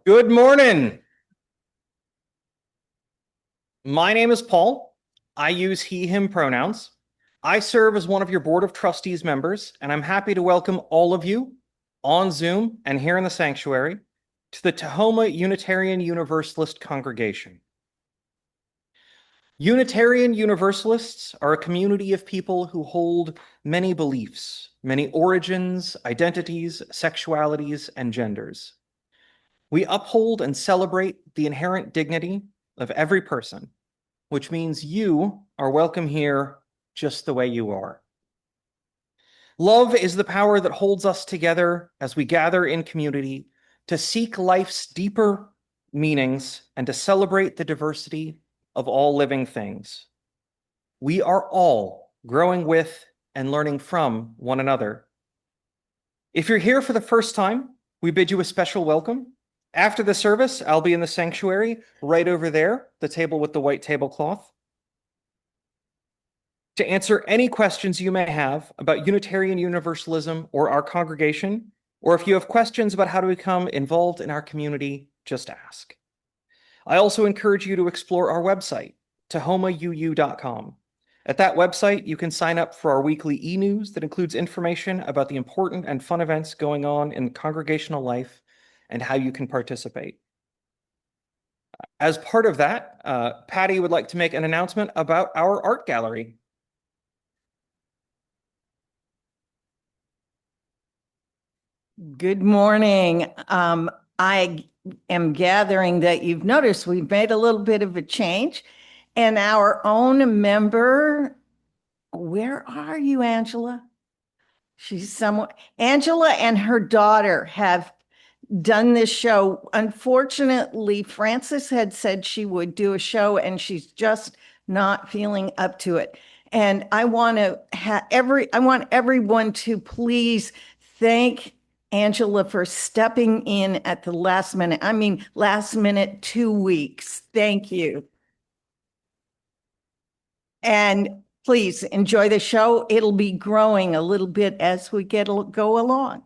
Good morning. My name is Paul. I use he, him pronouns. I serve as one of your Board of Trustees members, and I'm happy to welcome all of you on Zoom and here in the sanctuary to the Tahoma Unitarian Universalist congregation. Unitarian Universalists are a community of people who hold many beliefs, many origins, identities, sexualities, and genders. We uphold and celebrate the inherent dignity of every person, which means you are welcome here just the way you are. Love is the power that holds us together as we gather in community to seek life's deeper meanings and to celebrate the diversity of all living things. We are all growing with and learning from one another. If you're here for the first time, we bid you a special welcome. After the service, I'll be in the sanctuary right over there, the table with the white tablecloth, to answer any questions you may have about Unitarian Universalism or our congregation, or if you have questions about how to become involved in our community, just ask. I also encourage you to explore our website, tahomauu.com. At that website, you can sign up for our weekly e-news that includes information about the important and fun events going on in congregational life and how you can participate. As part of that, Patty would like to make an announcement about our art gallery. Good morning. I am gathering that you've noticed we've made a little bit of a change, and our own member, where are you, Angela? She's somewhere. Angela and her daughter have done this show. Unfortunately, Frances had said she would do a show, and she's just not feeling up to it. And I want everyone to please thank Angela for stepping in at the last minute. I mean, last minute, 2 weeks. Thank you. And please enjoy the show. It'll be growing a little bit as we go along.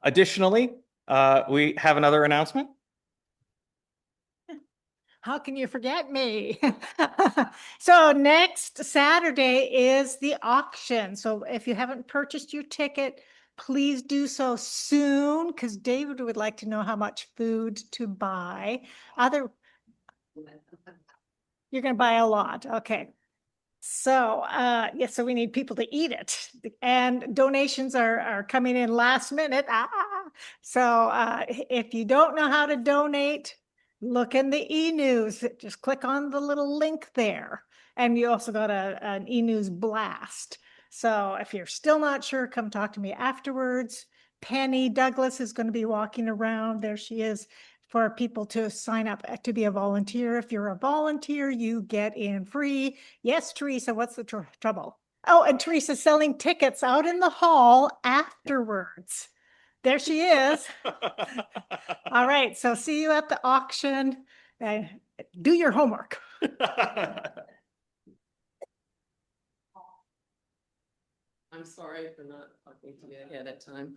Additionally, we have another announcement. How can you forget me? So next Saturday is the auction. So if you haven't purchased your ticket, please do so soon, because David would like to know how much food to buy. You're going to buy a lot. Okay. So, yeah, so we need people to eat it, and donations are coming in last minute. So if you don't know how to donate, look in the e-news. Just click on the little link there. And you also got an e-news blast. So if you're still not sure, come talk to me afterwards. Penny Douglas is going to be walking around. There she is, for people to sign up to be a volunteer. If you're a volunteer, you get in free. Yes, Teresa, what's the trouble? Oh, and Teresa's selling tickets out in the hall afterwards. There she is. All right, so see you at the auction. Do your homework. I'm sorry for not talking to you ahead of time.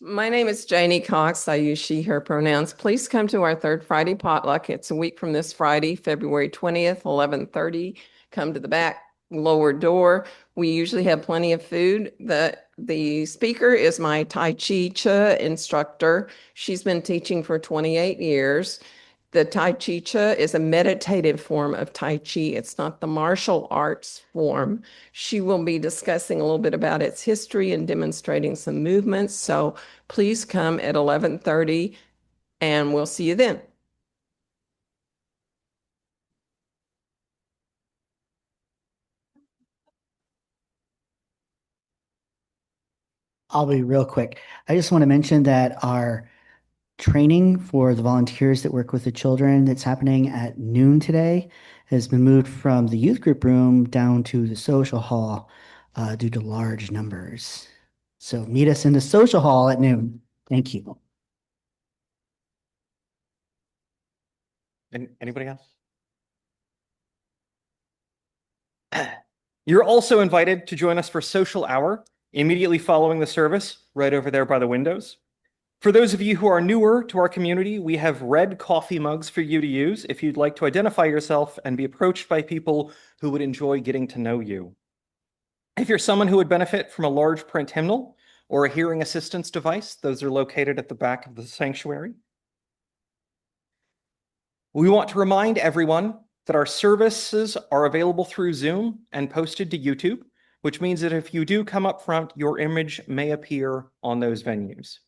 My name is Janie Cox. I use she, her pronouns. Please come to our third Friday potluck. It's a week from this Friday, February 20th, 11:30. Come to the back lower door. We usually have plenty of food. The speaker is my Tai Chi instructor. She's been teaching for 28 years. The Tai Chi is a meditative form of Tai Chi. It's not the martial arts form. She will be discussing a little bit about its history and demonstrating some movements. So please come at 11:30 and we'll see you then. I'll be real quick. I just want to mention that our training for the volunteers that work with the children that's happening at noon today has been moved from the youth group room down to the social hall due to large numbers. So meet us in the social hall at noon. Thank you. Anybody else? You're also invited to join us for social hour immediately following the service, right over there by the windows. For those of you who are newer to our community, we have red coffee mugs for you to use if you'd like to identify yourself and be approached by people who would enjoy getting to know you. If you're someone who would benefit from a large print hymnal or a hearing assistance device, those are located at the back of the sanctuary. We want to remind everyone that our services are available through Zoom and posted to YouTube, which means that if you do come up front, your image may appear on those venues.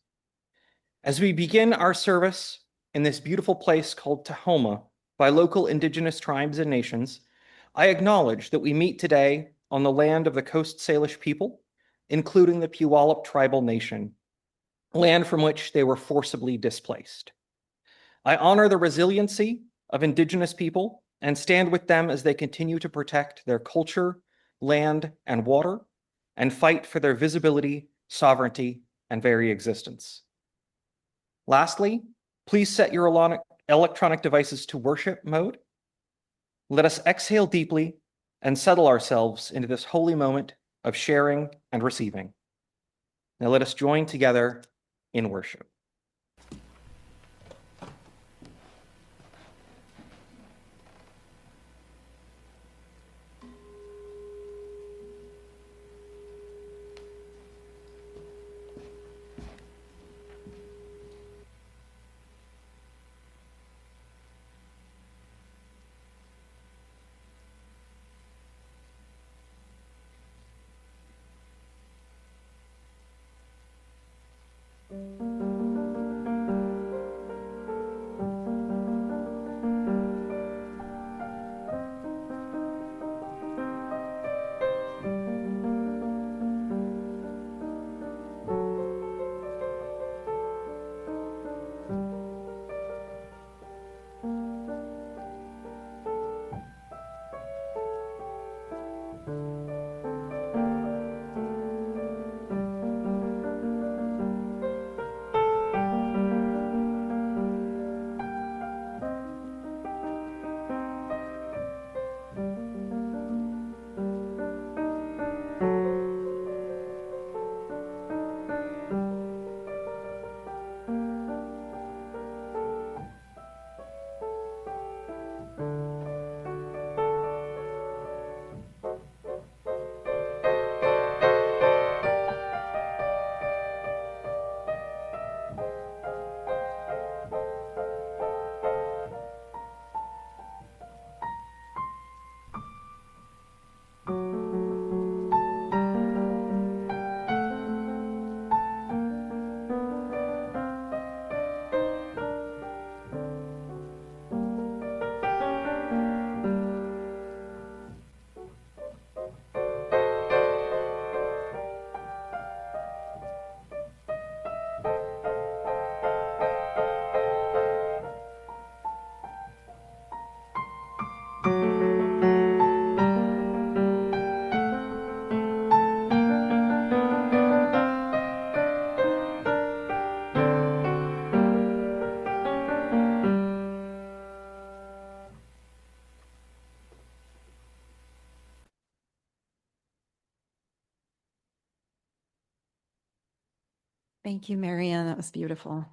As we begin our service in this beautiful place called Tahoma by local indigenous tribes and nations, I acknowledge that we meet today on the land of the Coast Salish people, including the Puyallup tribal nation, land from which they were forcibly displaced. I honor the resiliency of indigenous people and stand with them as they continue to protect their culture, land, and water, and fight for their visibility, sovereignty, and very existence. Lastly, please set your electronic devices to worship mode. Let us exhale deeply and settle ourselves into this holy moment of sharing and receiving. Now let us join together in worship. Thank you, Marianne. That was beautiful.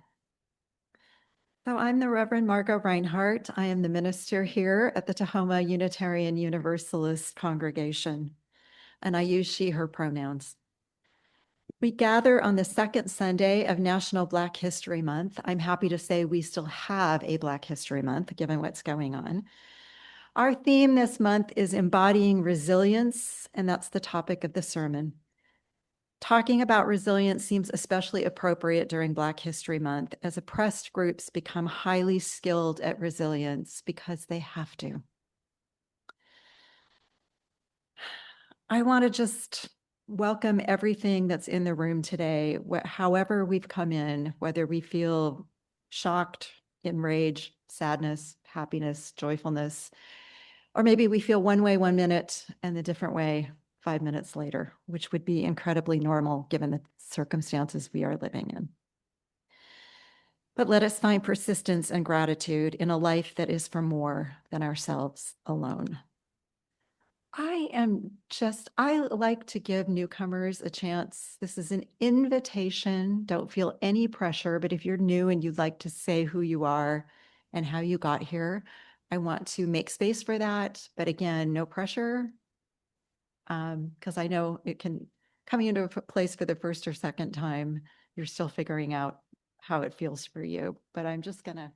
So I'm the Reverend Margo Rinehart. I am the minister here at the Tahoma Unitarian Universalist congregation, and I use she, her pronouns. We gather on the second Sunday of National Black History Month. I'm happy to say we still have a Black History Month, given what's going on. Our theme this month is Embodying Resilience, and that's the topic of the sermon. Talking about resilience seems especially appropriate during Black History Month as oppressed groups become highly skilled at resilience because they have to. I want to just welcome everything that's in the room today, however we've come in, whether we feel shocked, enraged, sadness, happiness, joyfulness, or maybe we feel one way 1 minute and a different way 5 minutes later, which would be incredibly normal given the circumstances we are living in. But let us find persistence and gratitude in a life that is for more than ourselves alone. I like to give newcomers a chance. This is an invitation. Don't feel any pressure, but if you're new and you'd like to say who you are and how you got here, I want to make space for that. But again, no pressure. Because I know it can, coming into a place for the first or second time, you're still figuring out how it feels for you. But I'm just gonna.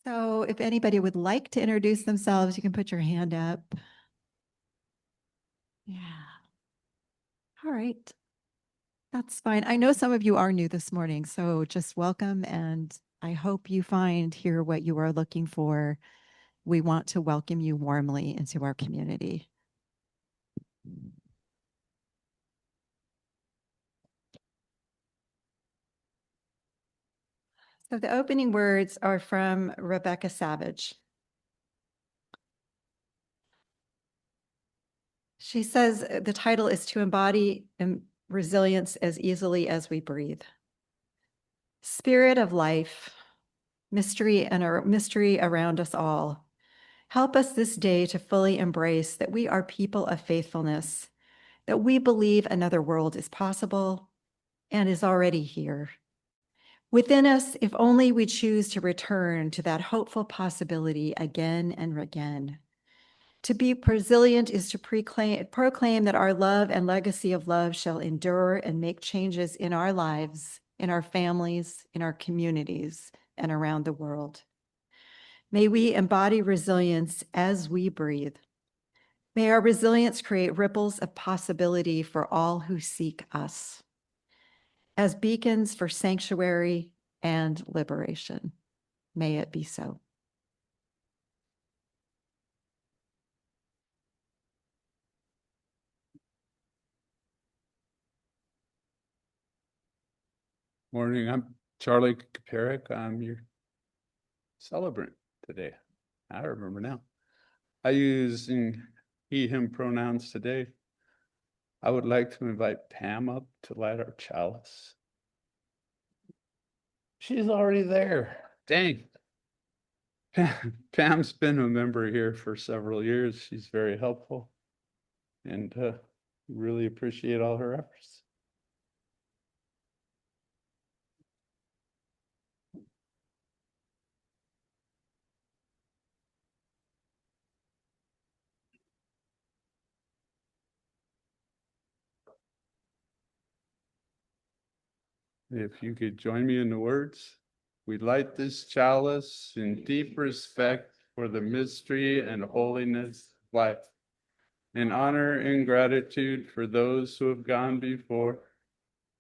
So if anybody would like to introduce themselves, you can put your hand up. Yeah. All right. That's fine. I know some of you are new this morning, so just welcome. And I hope you find here what you are looking for. We want to welcome you warmly into our community. So the opening words are from Rebecca Savage. She says the title is To Embody Resilience as Easily as We Breathe. Spirit of life, mystery and our mystery around us all. Help us this day to fully embrace that we are people of faithfulness, that we believe another world is possible and is already here. Within us, if only we choose to return to that hopeful possibility again and again. To be resilient is to proclaim that our love and legacy of love shall endure and make changes in our lives, in our families, in our communities, and around the world. May we embody resilience as we breathe. May our resilience create ripples of possibility for all who seek us as beacons for sanctuary and liberation. May it be so. Morning, I'm Charlie Kaparik. I'm your celebrant today. I remember now. I use he, him pronouns today. I would like to invite Pam up to light our chalice. She's already there. Dang. Pam's been a member here for several years. She's very helpful and really appreciate all her efforts. If you could join me in the words, we light this chalice in deep respect for the mystery and holiness of life, in honor and gratitude for those who have gone before,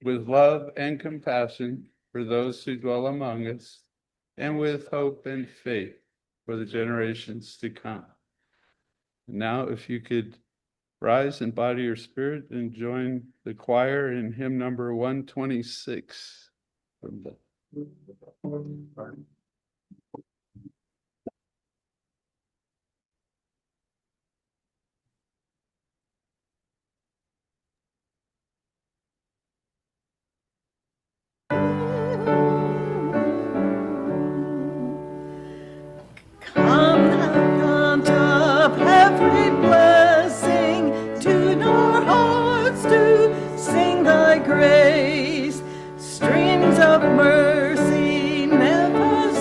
with love and compassion for those who dwell among us, and with hope and faith for the generations to come. Now, if you could rise and body your spirit and join the choir in hymn number 126. Come, fount of every blessing, tune our hearts to sing thy grace. Streams of mercy never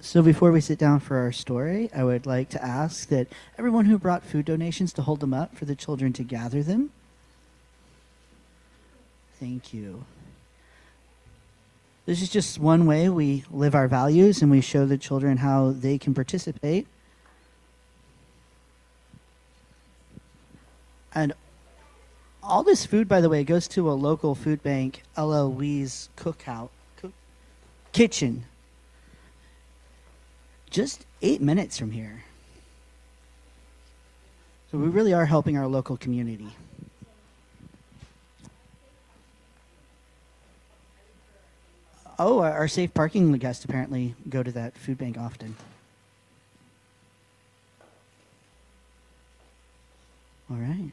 So before we sit down for our story, I would like to ask that everyone who brought food donations to hold them up for the children to gather them. Thank you. This is just one way we live our values and we show the children how they can participate. And all this food, by the way, goes to a local food bank, LL Wee's kitchen. Just 8 minutes from here. So we really are helping our local community. Oh, our safe parking guests apparently go to that food bank often. All right.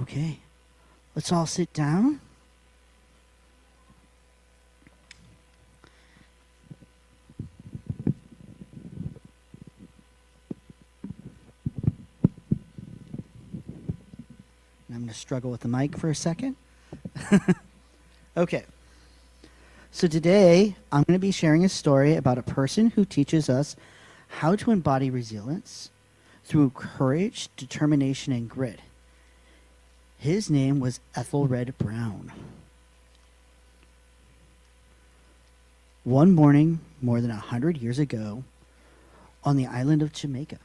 Okay. Let's all sit down. I'm going to struggle with the mic for a second. Okay. So today, I'm going to be sharing a story about a person who teaches us how to embody resilience through courage, determination, and grit. His name was Ethelred Brown. One morning, more than 100 years ago, on the island of Jamaica,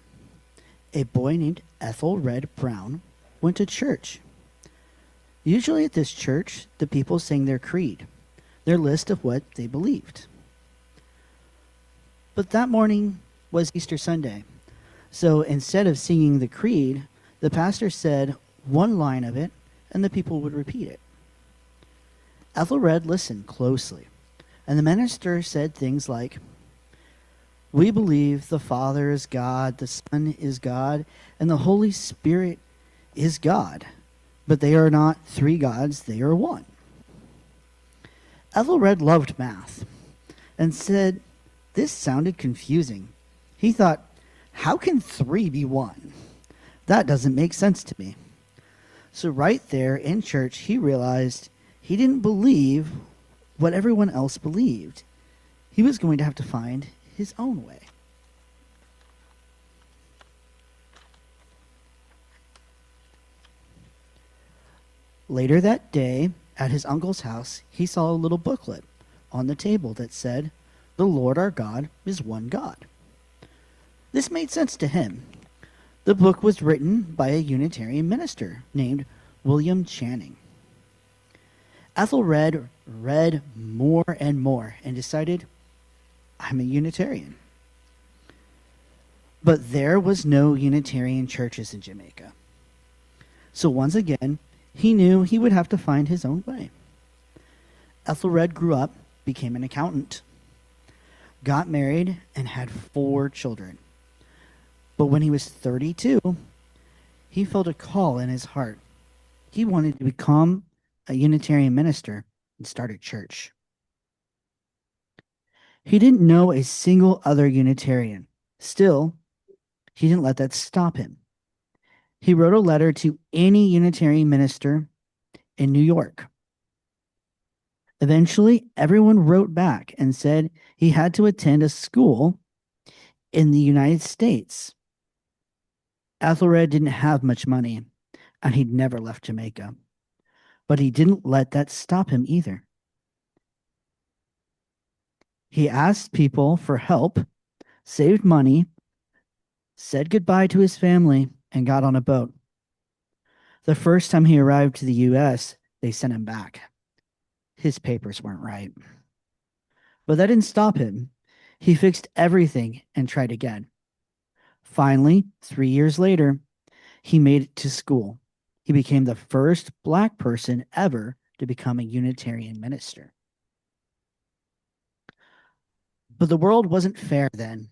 a boy named Ethelred Brown went to church. Usually at this church, the people sang their creed, their list of what they believed. But that morning was Easter Sunday, so instead of singing the creed, the pastor said one line of it, and the people would repeat it. Ethelred listened closely, and the minister said things like, "We believe the Father is God, the Son is God, and the Holy Spirit is God. But they are not three gods, they are one." Ethelred loved math and said this sounded confusing. He thought, how can 3 be 1? That doesn't make sense to me. So right there in church, he realized he didn't believe what everyone else believed. He was going to have to find his own way. Later that day, at his uncle's house, he saw a little booklet on the table that said, "The Lord our God is one God." This made sense to him. The book was written by a Unitarian minister named William Channing. Ethelred read more and more and decided, I'm a Unitarian. But there was no Unitarian churches in Jamaica. So once again, he knew he would have to find his own way. Ethelred grew up, became an accountant, got married, and had 4 children. But when he was 32, he felt a call in his heart. He wanted to become a Unitarian minister and start a church. He didn't know a single other Unitarian. Still, he didn't let that stop him. He wrote a letter to any Unitarian minister in New York. Eventually, everyone wrote back and said he had to attend a school in the United States. Ethelred didn't have much money, and he'd never left Jamaica. But he didn't let that stop him either. He asked people for help, saved money, said goodbye to his family, and got on a boat. The first time he arrived to the U.S., they sent him back. His papers weren't right. But that didn't stop him. He fixed everything and tried again. Finally, 3 years later, he made it to school. He became the first Black person ever to become a Unitarian minister. But the world wasn't fair then.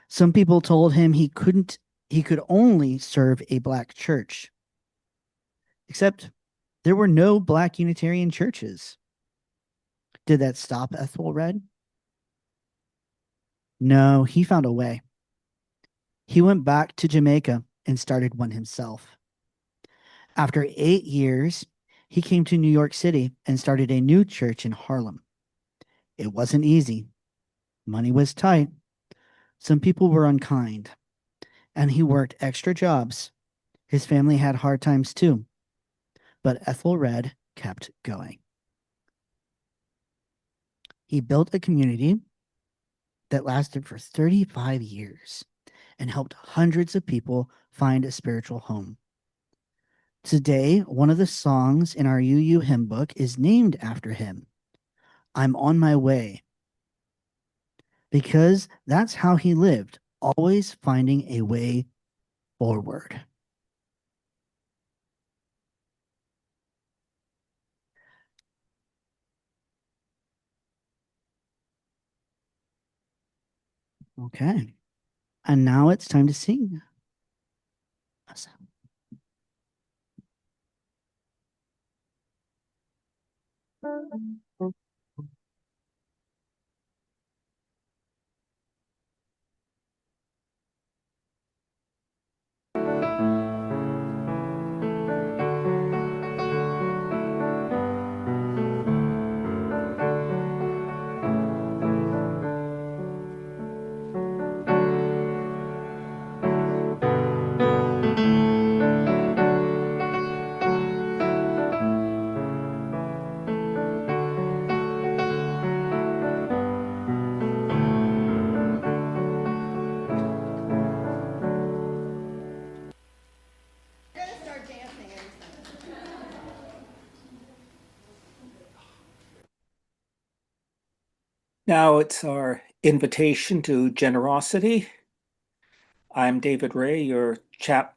Some people told him he could only serve a Black church. Except there were no Black Unitarian churches. Did that stop Ethelred? No, he found a way. He went back to Jamaica and started one himself. After 8 years, he came to New York City and started a new church in Harlem. It wasn't easy. Money was tight. Some people were unkind, and he worked extra jobs. His family had hard times too, but Ethelred kept going. He built a community that lasted for 35 years and helped hundreds of people find a spiritual home. Today, one of the songs in our UU hymn book is named after him. I'm on my way. Because that's how he lived, always finding a way forward. Okay. And now it's time to sing. Now it's our invitation to generosity. I'm David Ray, your chat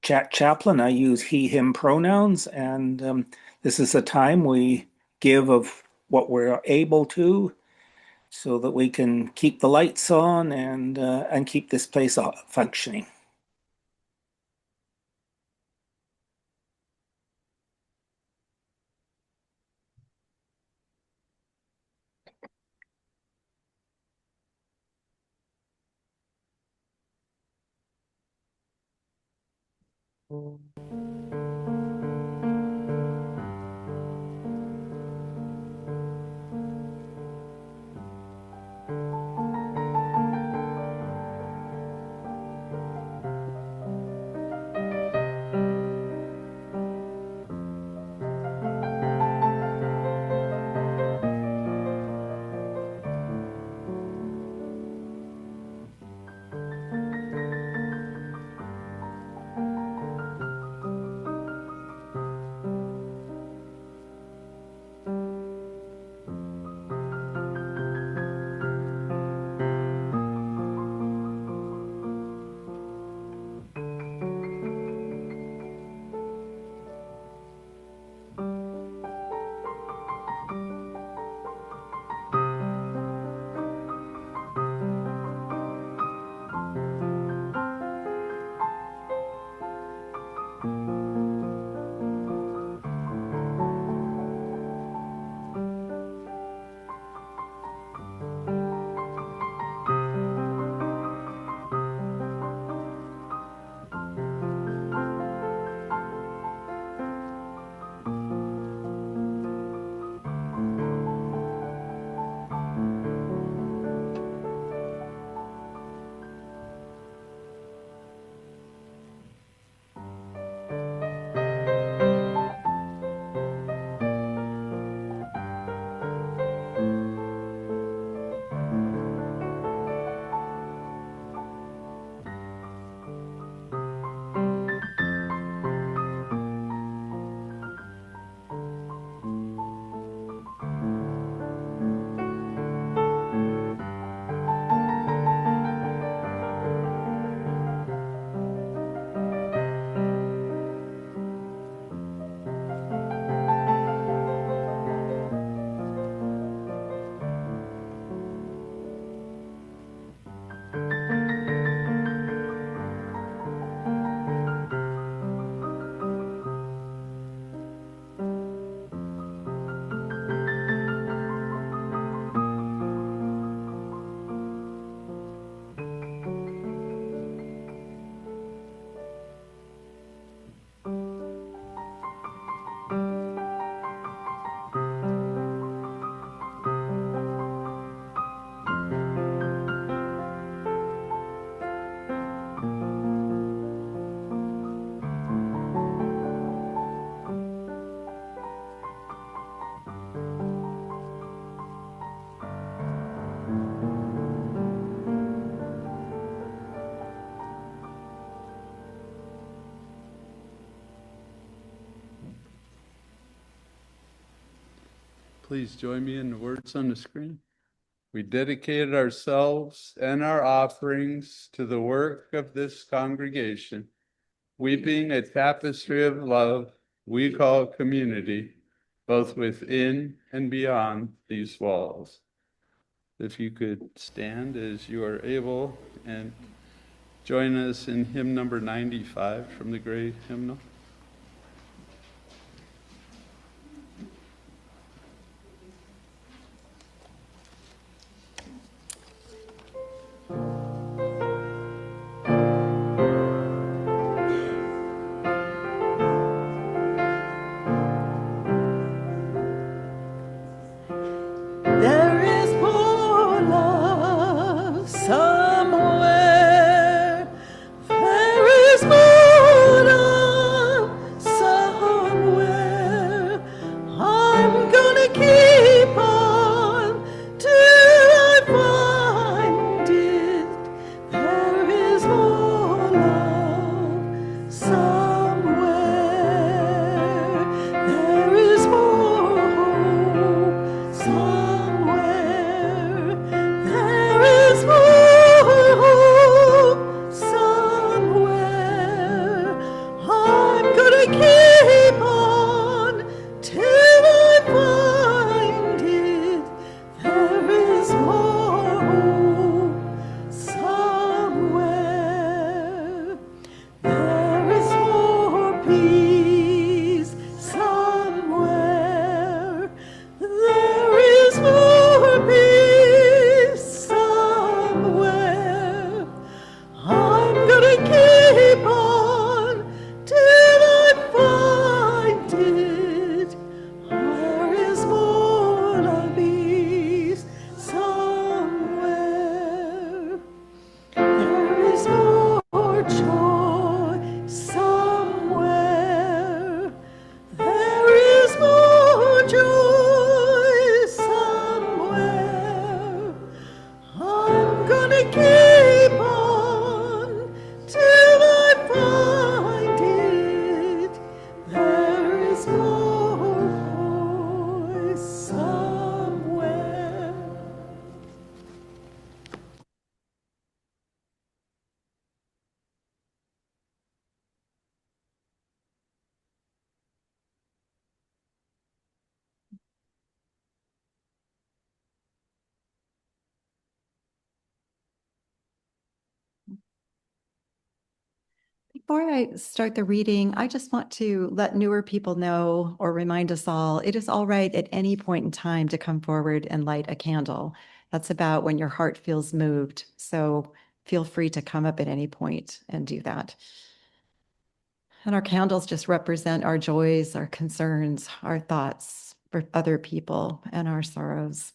chaplain. I use he, him pronouns, and this is a time we give of what we're able to so that we can keep the lights on and keep this place functioning. please join me in the words on the screen? We dedicated ourselves and our offerings to the work of this congregation, weaving a tapestry of love we call community, both within and beyond these walls. If you could stand as you are able and join us in hymn number 95 from the Gray Hymnal. There is more love somewhere. There is more love somewhere. I'm gonna keep on till I find it. There is more love somewhere. There is more hope somewhere. There is more hope somewhere. I'm gonna keep on till I find it. There is more hope somewhere. There is more peace somewhere. There is more peace somewhere. I'm gonna keep on till I find it. There is more peace somewhere. There is more joy somewhere. There is more joy somewhere. I'm gonna keep on till I find it. There is more joy somewhere. Before I start the reading, I just want to let newer people know or remind us all, it is all right at any point in time to come forward and light a candle. That's about when your heart feels moved. So feel free to come up at any point and do that. And our candles just represent our joys, our concerns, our thoughts for other people, and our sorrows.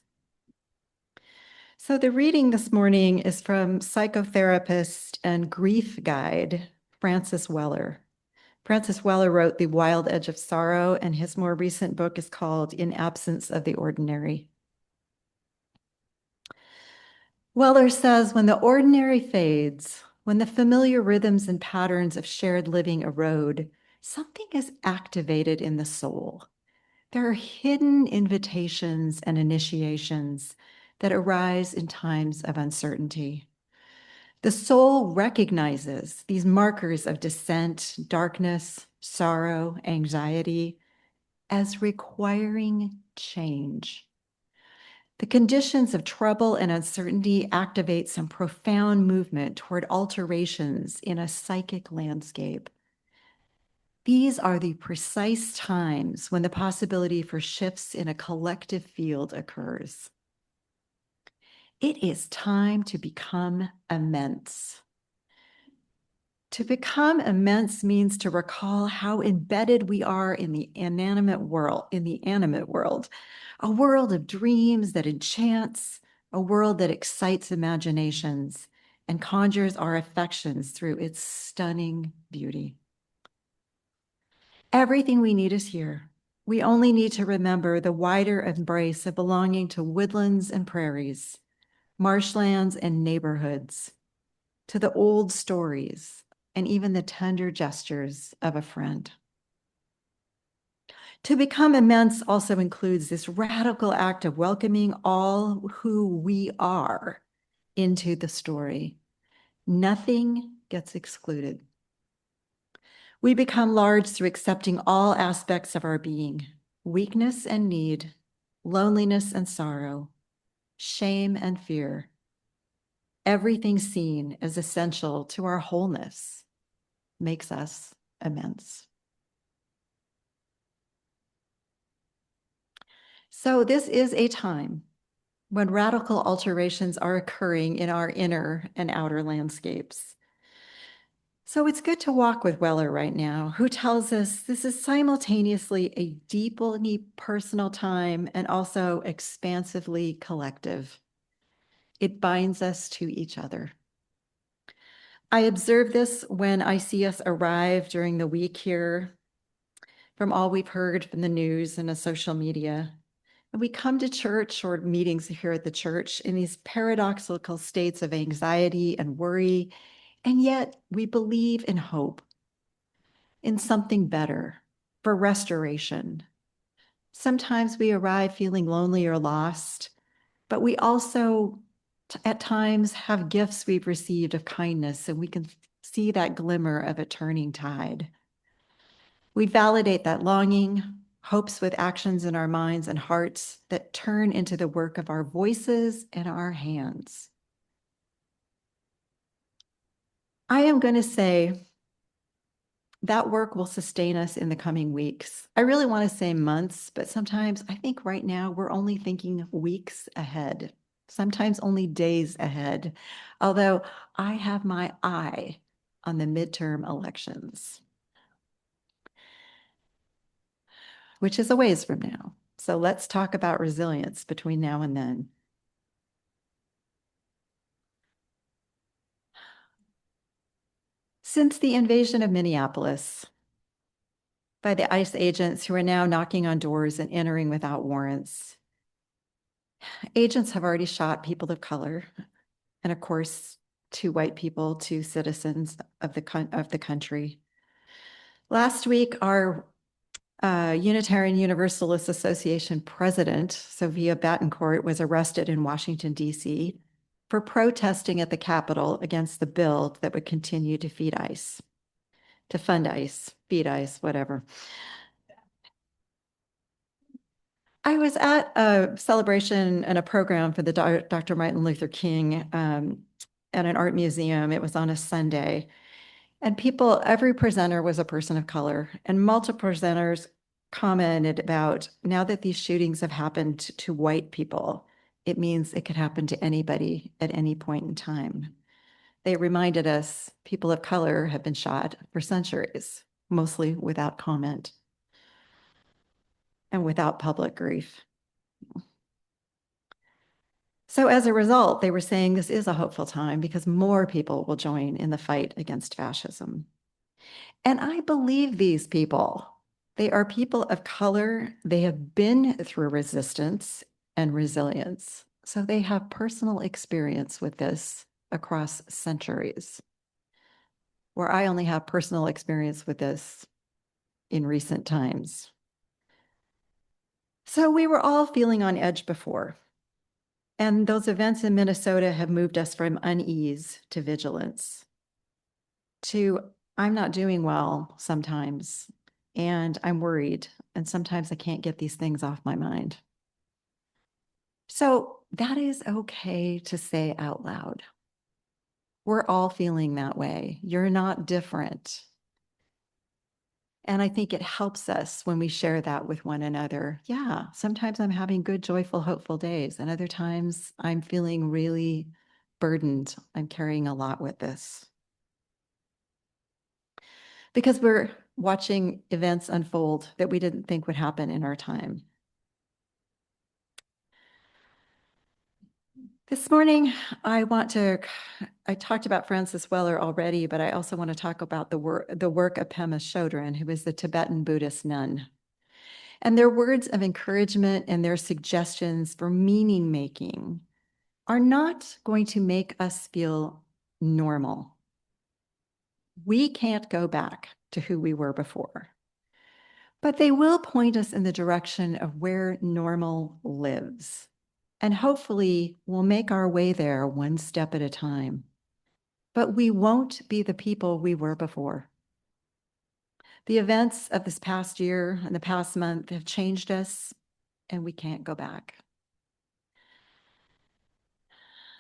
So the reading this morning is from psychotherapist and grief guide, Francis Weller. Francis Weller wrote The Wild Edge of Sorrow, and his more recent book is called In Absence of the Ordinary. Weller says, when the ordinary fades, when the familiar rhythms and patterns of shared living erode, something is activated in the soul. There are hidden invitations and initiations that arise in times of uncertainty. The soul recognizes these markers of dissent, darkness, sorrow, anxiety as requiring change. The conditions of trouble and uncertainty activate some profound movement toward alterations in a psychic landscape. These are the precise times when the possibility for shifts in a collective field occurs. It is time to become immense. To become immense means to recall how embedded we are in the animate world, a world of dreams that enchants, a world that excites imaginations and conjures our affections through its stunning beauty. Everything we need is here. We only need to remember the wider embrace of belonging to woodlands and prairies, marshlands and neighborhoods, to the old stories and even the tender gestures of a friend. To become immense also includes this radical act of welcoming all who we are into the story. Nothing gets excluded. We become large through accepting all aspects of our being, weakness and need, loneliness and sorrow, shame and fear. Everything seen as essential to our wholeness makes us immense. So this is a time when radical alterations are occurring in our inner and outer landscapes. So it's good to walk with Weller right now, who tells us this is simultaneously a deeply personal time and also expansively collective. It binds us to each other. I observe this when I see us arrive during the week here, from all we've heard from the news and the social media. And we come to church or meetings here at the church in these paradoxical states of anxiety and worry, and yet we believe in hope, in something better, for restoration. Sometimes we arrive feeling lonely or lost, but we also at times have gifts we've received of kindness, and we can see that glimmer of a turning tide. We validate that longing, hopes with actions in our minds and hearts that turn into the work of our voices and our hands. I am going to say that work will sustain us in the coming weeks. I really want to say months, but sometimes I think right now we're only thinking weeks ahead, sometimes only days ahead, although I have my eye on the midterm elections, which is a ways from now. So let's talk about resilience between now and then. Since the invasion of Minneapolis by the ICE agents who are now knocking on doors and entering without warrants, agents have already shot people of color, and of course, 2 white people, 2 citizens of the country. Last week, our Unitarian Universalist Association president, Sophia Battencourt, was arrested in Washington, D.C. for protesting at the Capitol against the bill that would continue to feed ICE, to fund ICE, feed ICE, whatever. I was at a celebration and a program for the Dr. Martin Luther King at an art museum. It was on a Sunday. And every presenter was a person of color, and multiple presenters commented about now that these shootings have happened to white people, it means it could happen to anybody at any point in time. They reminded us people of color have been shot for centuries, mostly without comment and without public grief. So as a result, they were saying this is a hopeful time because more people will join in the fight against fascism. And I believe these people. They are people of color. They have been through resistance and resilience. So they have personal experience with this across centuries, where I only have personal experience with this in recent times. So we were all feeling on edge before. And those events in Minnesota have moved us from unease to vigilance, to I'm not doing well sometimes, and I'm worried, and sometimes I can't get these things off my mind. So that is okay to say out loud. We're all feeling that way. You're not different. And I think it helps us when we share that with one another. Yeah, sometimes I'm having good, joyful, hopeful days, and other times I'm feeling really burdened. I'm carrying a lot with this. Because we're watching events unfold that we didn't think would happen in our time. This morning, I talked about Francis Weller already, but I also want to talk about the work of Pema Chodron, who is the Tibetan Buddhist nun. And their words of encouragement and their suggestions for meaning making are not going to make us feel normal. We can't go back to who we were before. but they will point us in the direction of where normal lives. And hopefully we'll make our way there one step at a time. But we won't be the people we were before. The events of this past year and the past month have changed us, and we can't go back.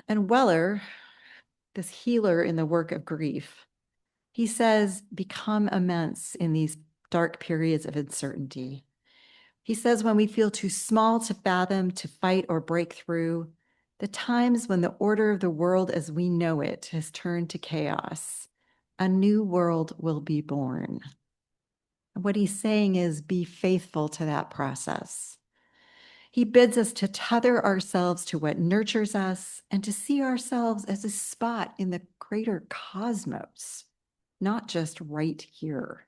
And Weller, this healer in the work of grief, he says, become immense in these dark periods of uncertainty. He says, when we feel too small to fathom, to fight or break through, the times when the order of the world as we know it has turned to chaos, a new world will be born. What he's saying is, be faithful to that process. He bids us to tether ourselves to what nurtures us and to see ourselves as a spot in the greater cosmos, not just right here.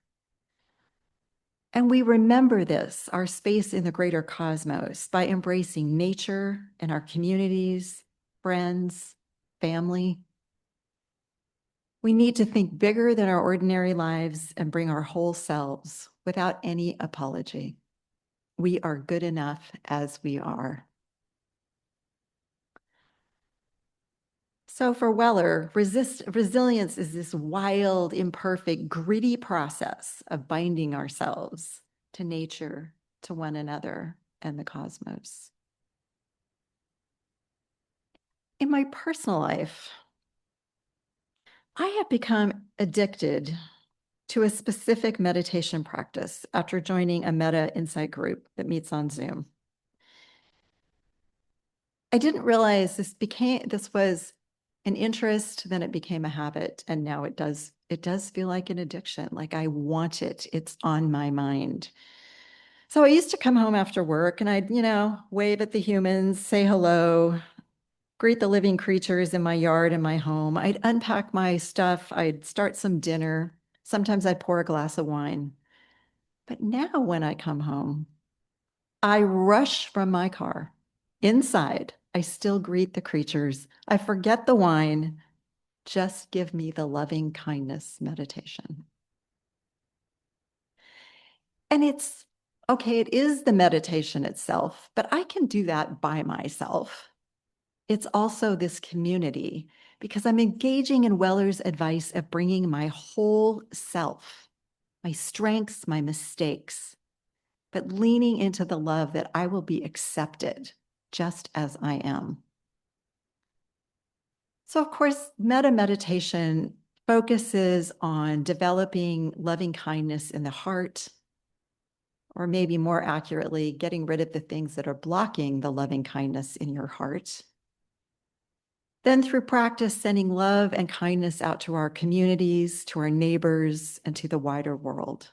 And we remember this, our space in the greater cosmos, by embracing nature and our communities, friends, family. We need to think bigger than our ordinary lives and bring our whole selves without any apology. We are good enough as we are. So for Weller, resilience is this wild, imperfect, gritty process of binding ourselves to nature, to one another, and the cosmos. In my personal life, I have become addicted to a specific meditation practice after joining a Meta Insight group that meets on Zoom. I didn't realize this was an interest, then it became a habit, and now it does feel like an addiction, like I want it, it's on my mind. So I used to come home after work and I'd, wave at the humans, say hello, greet the living creatures in my yard and my home. I'd unpack my stuff, I'd start some dinner. Sometimes I'd pour a glass of wine. But now when I come home, I rush from my car. Inside, I still greet the creatures. I forget the wine. Just give me the loving kindness meditation. And it's okay, it is the meditation itself, but I can do that by myself. It's also this community because I'm engaging in Weller's advice of bringing my whole self, my strengths, my mistakes, but leaning into the love that I will be accepted just as I am. So of course, metta meditation focuses on developing loving kindness in the heart, or maybe more accurately, getting rid of the things that are blocking the loving kindness in your heart. Then through practice, sending love and kindness out to our communities, to our neighbors, and to the wider world.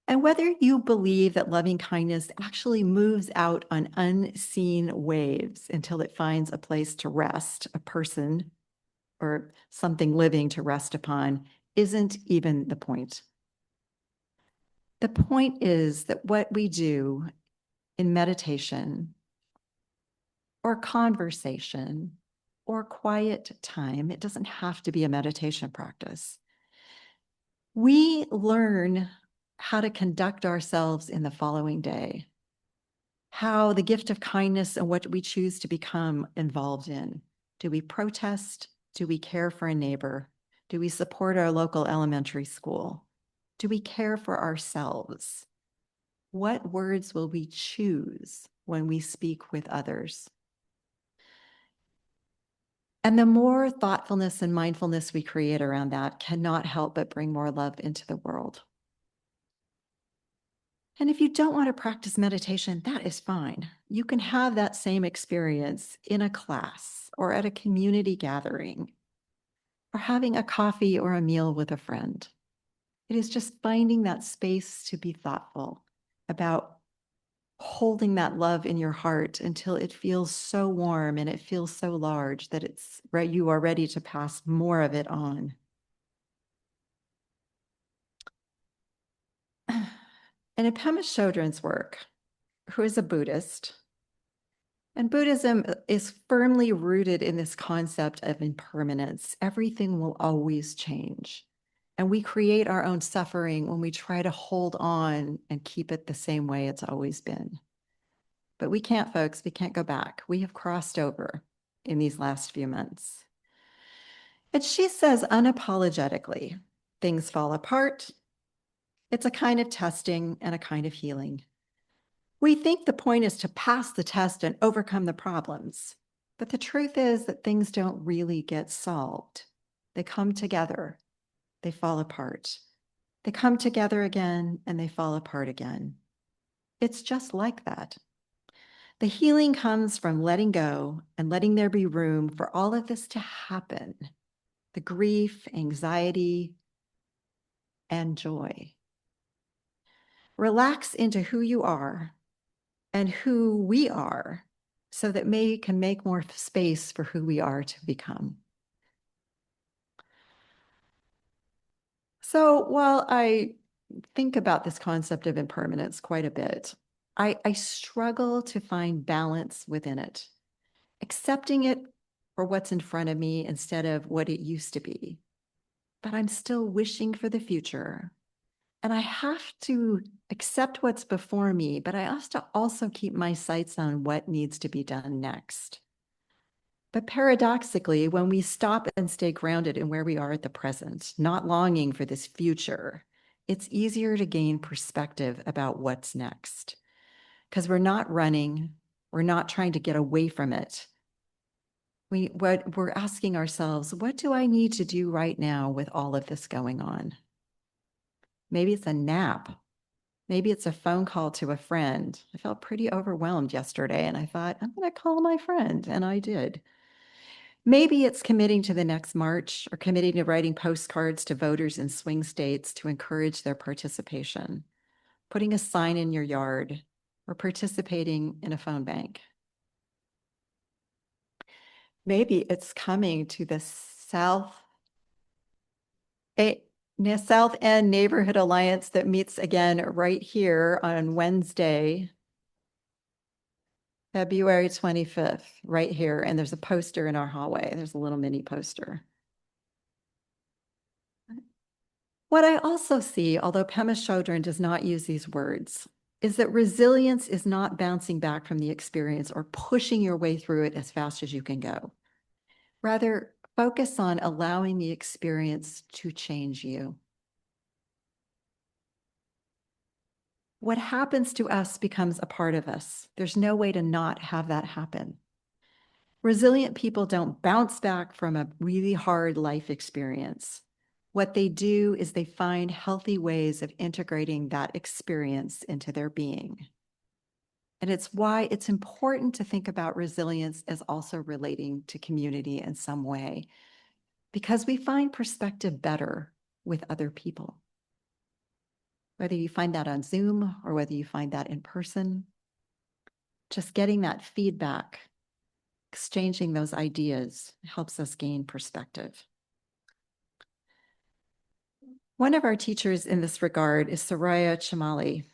And whether you believe that loving kindness actually moves out on unseen waves until it finds a place to rest, a person or something living to rest upon, isn't even the point. The point is that what we do in meditation or conversation or quiet time, it doesn't have to be a meditation practice. We learn how to conduct ourselves in the following day, how the gift of kindness and what we choose to become involved in. Do we protest? Do we care for a neighbor? Do we support our local elementary school? Do we care for ourselves? What words will we choose when we speak with others? And the more thoughtfulness and mindfulness we create around that cannot help but bring more love into the world. And if you don't want to practice meditation, that is fine. You can have that same experience in a class or at a community gathering or having a coffee or a meal with a friend. It is just finding that space to be thoughtful about holding that love in your heart until it feels so warm and it feels so large that you are ready to pass more of it on. And in Pema Chodron's work, who is a Buddhist, and Buddhism is firmly rooted in this concept of impermanence. Everything will always change. And we create our own suffering when we try to hold on and keep it the same way it's always been. But we can't, folks. We can't go back. We have crossed over in these last few months. And she says unapologetically, things fall apart. It's a kind of testing and a kind of healing. We think the point is to pass the test and overcome the problems. But the truth is that things don't really get solved. They come together, they fall apart. They come together again and they fall apart again. It's just like that. The healing comes from letting go and letting there be room for all of this to happen. The grief, anxiety, and joy. Relax into who you are and who we are so that we can make more space for who we are to become. So while I think about this concept of impermanence quite a bit, I struggle to find balance within it, accepting it for what's in front of me instead of what it used to be. But I'm still wishing for the future. And I have to accept what's before me, but I have to also keep my sights on what needs to be done next. But paradoxically, when we stop and stay grounded in where we are at the present, not longing for this future, it's easier to gain perspective about what's next. Because we're not running, we're not trying to get away from it. We're asking ourselves, what do I need to do right now with all of this going on? Maybe it's a nap. Maybe it's a phone call to a friend. I felt pretty overwhelmed yesterday and I thought, I'm going to call my friend, and I did. Maybe it's committing to the next march or committing to writing postcards to voters in swing states to encourage their participation, putting a sign in your yard, or participating in a phone bank. Maybe it's coming to the South End Neighborhood Alliance that meets again right here on Wednesday, February 25th, right here. And there's a poster in our hallway. There's a little mini poster. What I also see, although Pema Chodron does not use these words, is that resilience is not bouncing back from the experience or pushing your way through it as fast as you can go. Rather, focus on allowing the experience to change you. What happens to us becomes a part of us. There's no way to not have that happen. Resilient people don't bounce back from a really hard life experience. What they do is they find healthy ways of integrating that experience into their being. And it's why it's important to think about resilience as also relating to community in some way, because we find perspective better with other people. Whether you find that on Zoom or whether you find that in person, just getting that feedback, exchanging those ideas helps us gain perspective. One of our teachers in this regard is Soraya Chamali,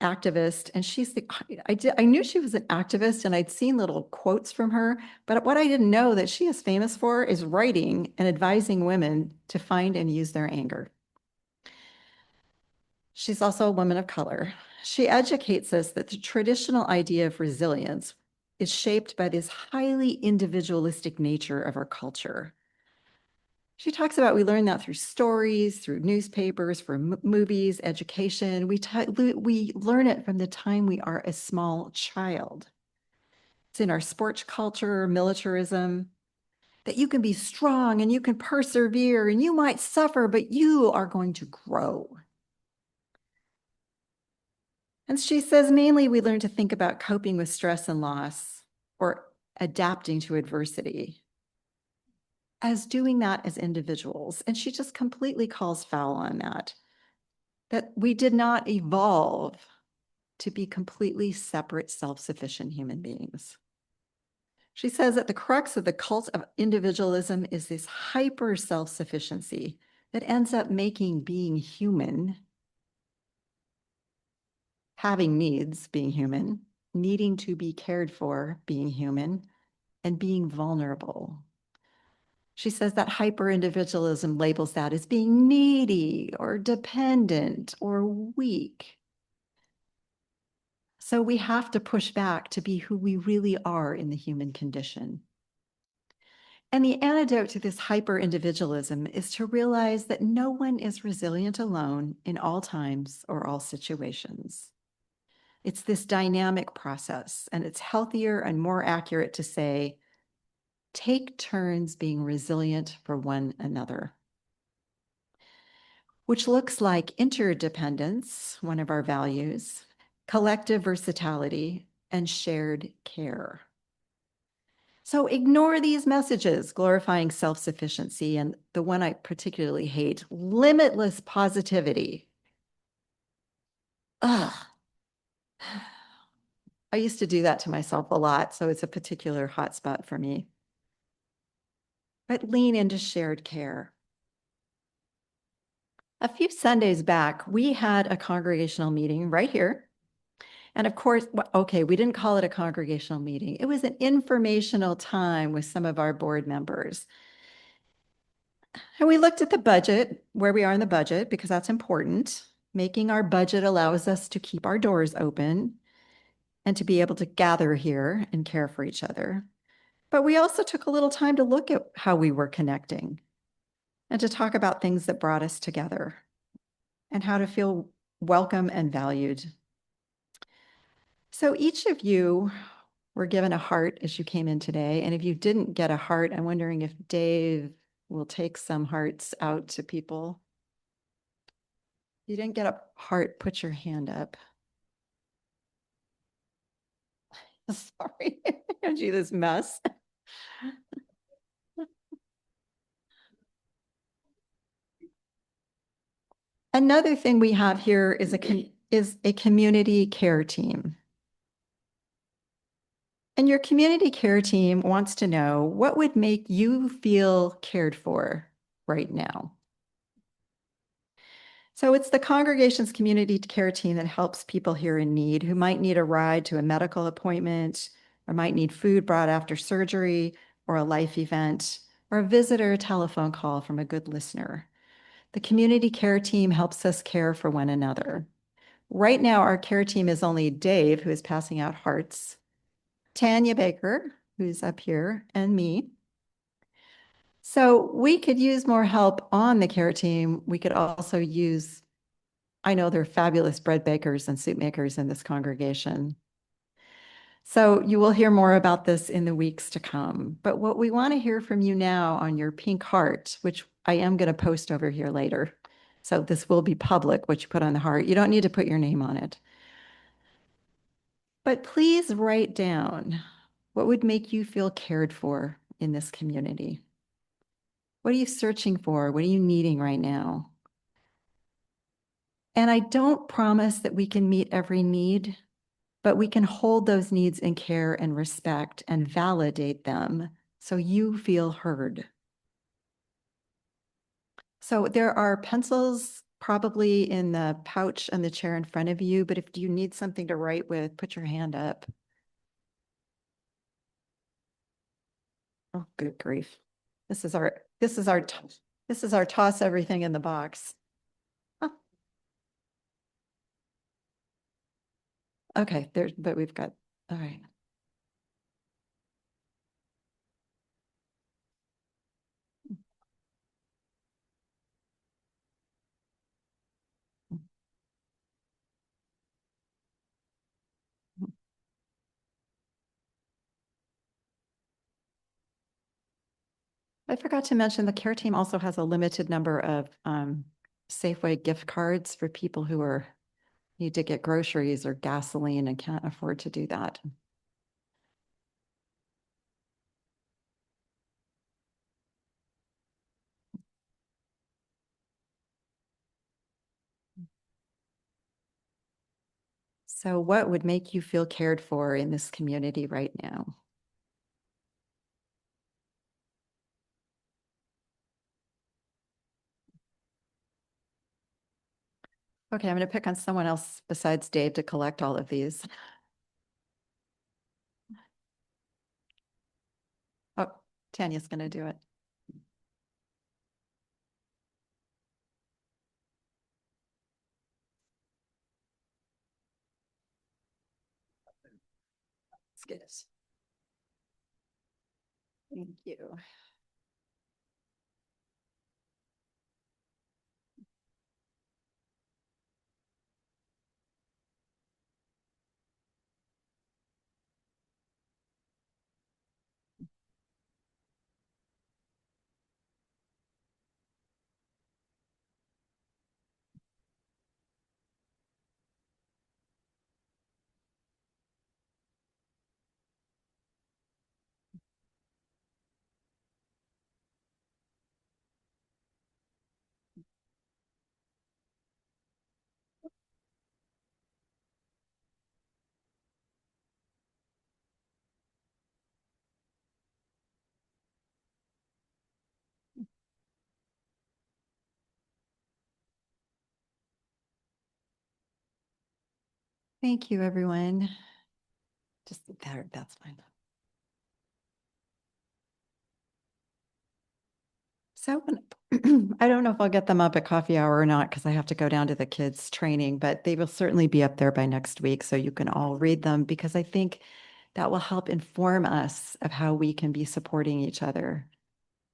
activist, and I knew she was an activist and I'd seen little quotes from her, but what I didn't know that she is famous for is writing and advising women to find and use their anger. She's also a woman of color. She educates us that the traditional idea of resilience is shaped by this highly individualistic nature of our culture. She talks about we learn that through stories, through newspapers, from movies, education. We learn it from the time we are a small child. It's in our sports culture, militarism, that you can be strong and you can persevere and you might suffer, but you are going to grow. And she says mainly we learn to think about coping with stress and loss or adapting to adversity as doing that as individuals. And she just completely calls foul on that we did not evolve to be completely separate, self-sufficient human beings. She says that the crux of the cult of individualism is this hyper self-sufficiency that ends up making being human, having needs, being human, needing to be cared for, being human, and being vulnerable. She says that hyper-individualism labels that as being needy or dependent or weak. So we have to push back to be who we really are in the human condition. And the antidote to this hyper-individualism is to realize that no one is resilient alone in all times or all situations. It's this dynamic process, and it's healthier and more accurate to say, take turns being resilient for one another, which looks like interdependence, one of our values, collective versatility, and shared care. So ignore these messages glorifying self-sufficiency and the one I particularly hate, limitless positivity. Ugh. I used to do that to myself a lot, so it's a particular hotspot for me. But lean into shared care. A few Sundays back, we had a congregational meeting right here. And of course, okay, we didn't call it a congregational meeting. It was an informational time with some of our board members. And we looked at the budget, where we are in the budget, because that's important. Making our budget allows us to keep our doors open and to be able to gather here and care for each other. But we also took a little time to look at how we were connecting and to talk about things that brought us together and how to feel welcome and valued. So each of you were given a heart as you came in today. And if you didn't get a heart, I'm wondering if Dave will take some hearts out to people. If you didn't get a heart, put your hand up. Sorry, gee, this mess. Another thing we have here is a community care team. And your community care team wants to know what would make you feel cared for right now. So it's the congregation's community care team that helps people here in need who might need a ride to a medical appointment or might need food brought after surgery or a life event or a visitor telephone call from a good listener. The community care team helps us care for one another. Right now, our care team is only Dave, who is passing out hearts, Tanya Baker, who's up here, and me. So we could use more help on the care team. We could also use, I know there are fabulous bread bakers and soup makers in this congregation. So you will hear more about this in the weeks to come. But what we want to hear from you now on your pink heart, which I am going to post over here later. So this will be public, what you put on the heart. You don't need to put your name on it. But please write down what would make you feel cared for in this community. What are you searching for? What are you needing right now? And I don't promise that we can meet every need, but we can hold those needs in care and respect and validate them so you feel heard. So there are pencils probably in the pouch and the chair in front of you, but if you need something to write with, put your hand up. Oh, good grief. This is our toss everything in the box. Huh. Okay, but we've got, all right. I forgot to mention the care team also has a limited number of Safeway gift cards for people who need to get groceries or gasoline and can't afford to do that. So what would make you feel cared for in this community right now? Okay, I'm going to pick on someone else besides Dave to collect all of these. Oh, Tanya's going to do it. Good. Thank you. Thank you, everyone. Just there, that's fine. So I don't know if I'll get them up at coffee hour or not because I have to go down to the kids' training, but they will certainly be up there by next week so you can all read them because I think that will help inform us of how we can be supporting each other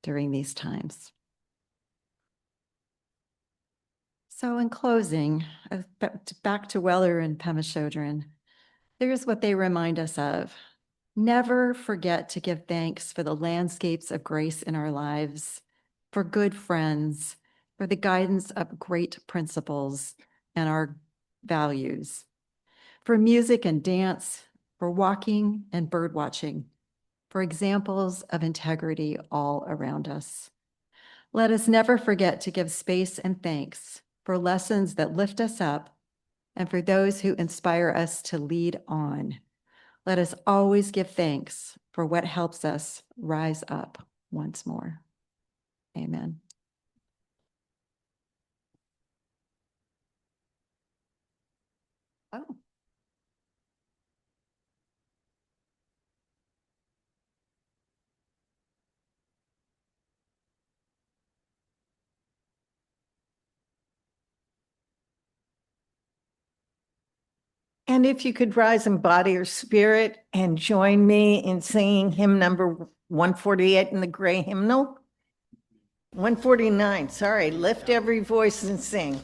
during these times. So in closing, back to Weller and Pema Chodron, here's what they remind us of. Never forget to give thanks for the landscapes of grace in our lives, for good friends, for the guidance of great principles and our values, for music and dance, for walking and bird watching, for examples of integrity all around us. Let us never forget to give space and thanks for lessons that lift us up and for those who inspire us to lead on. Let us always give thanks for what helps us rise up once more. Amen. Oh. And if you could rise in body or spirit and join me in singing hymn number 148 in the gray hymnal. 149, sorry, lift every voice and sing.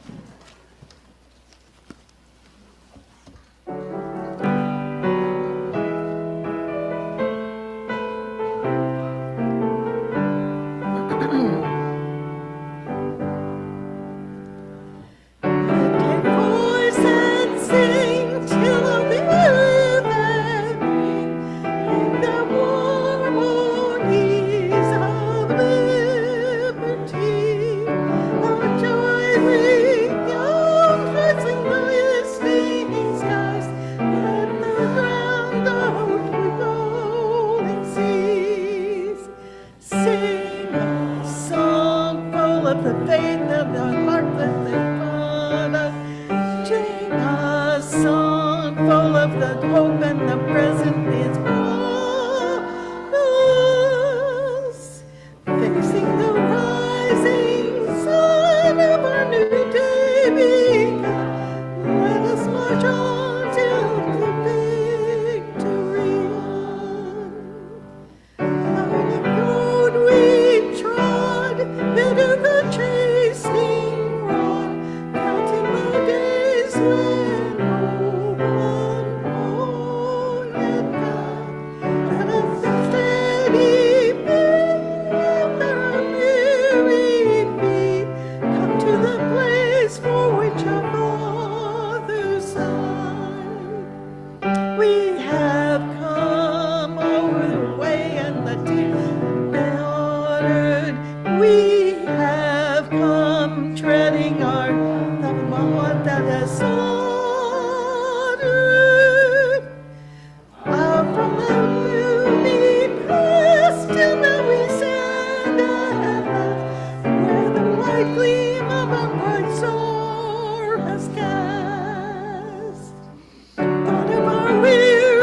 We're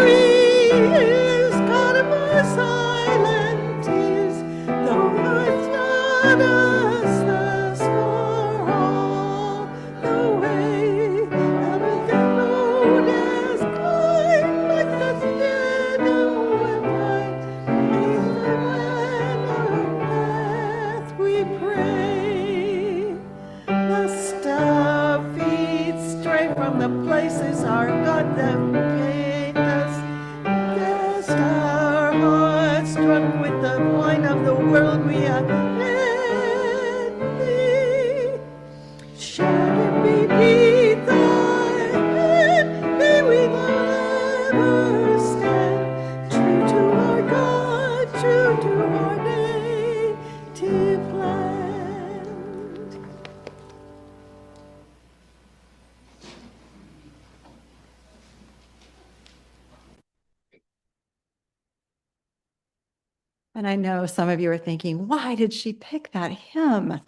And I know some of you are thinking, why did she pick that hymn?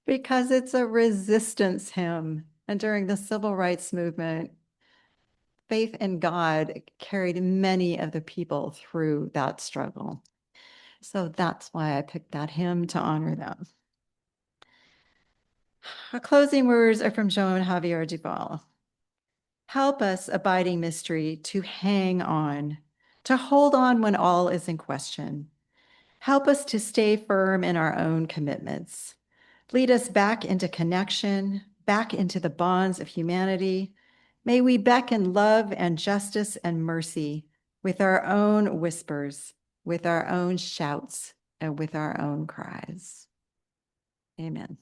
Because it's a resistance hymn. And during the civil rights movement, faith in God carried many of the people through that struggle. So that's why I picked that hymn to honor them. Our closing words are from Joan Javier Duval. Help us, abiding mystery, to hang on, to hold on when all is in question. Help us to stay firm in our own commitments. Lead us back into connection, back into the bonds of humanity. May we beckon love and justice and mercy with our own whispers, with our own shouts, and with our own cries. Amen.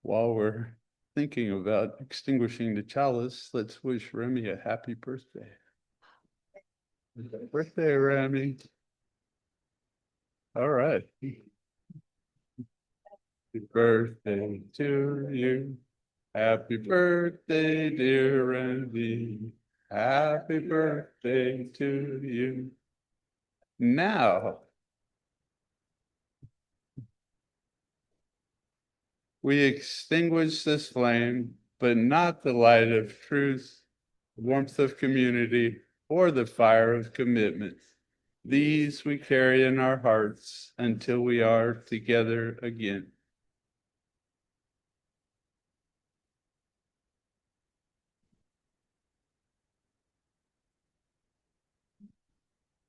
While we're thinking about extinguishing the chalice, let's wish Remy a happy birthday. Happy birthday, Remy. All right. Happy birthday to you. Happy birthday, dear Remy. Happy birthday to you. Now, we extinguish this flame, but not the light of truth, warmth of community, or the fire of commitment. These we carry in our hearts until we are together again.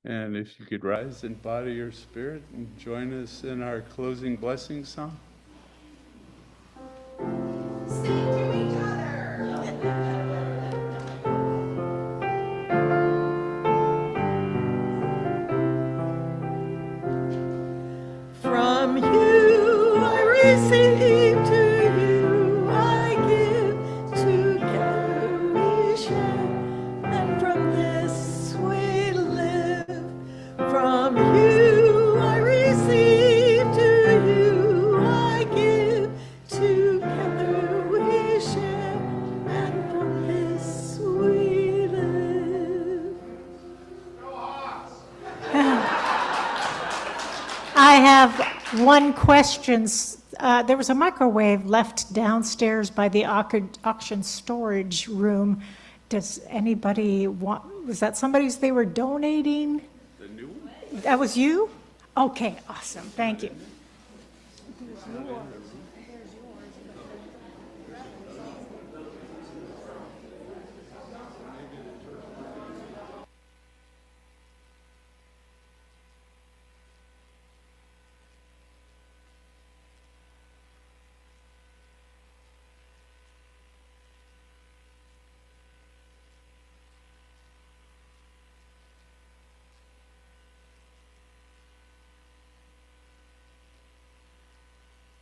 And if you could rise in body or spirit and join us in our closing blessing song. Sing to each other. From you I receive, to you I give, together we share, and from this we live. From you I receive, to you I give, together we share, and from this we live. I have one question. There was a microwave left downstairs by the auction storage room. Does anybody want, was that somebody's they were donating? The new one? That was you? Okay, awesome, thank you.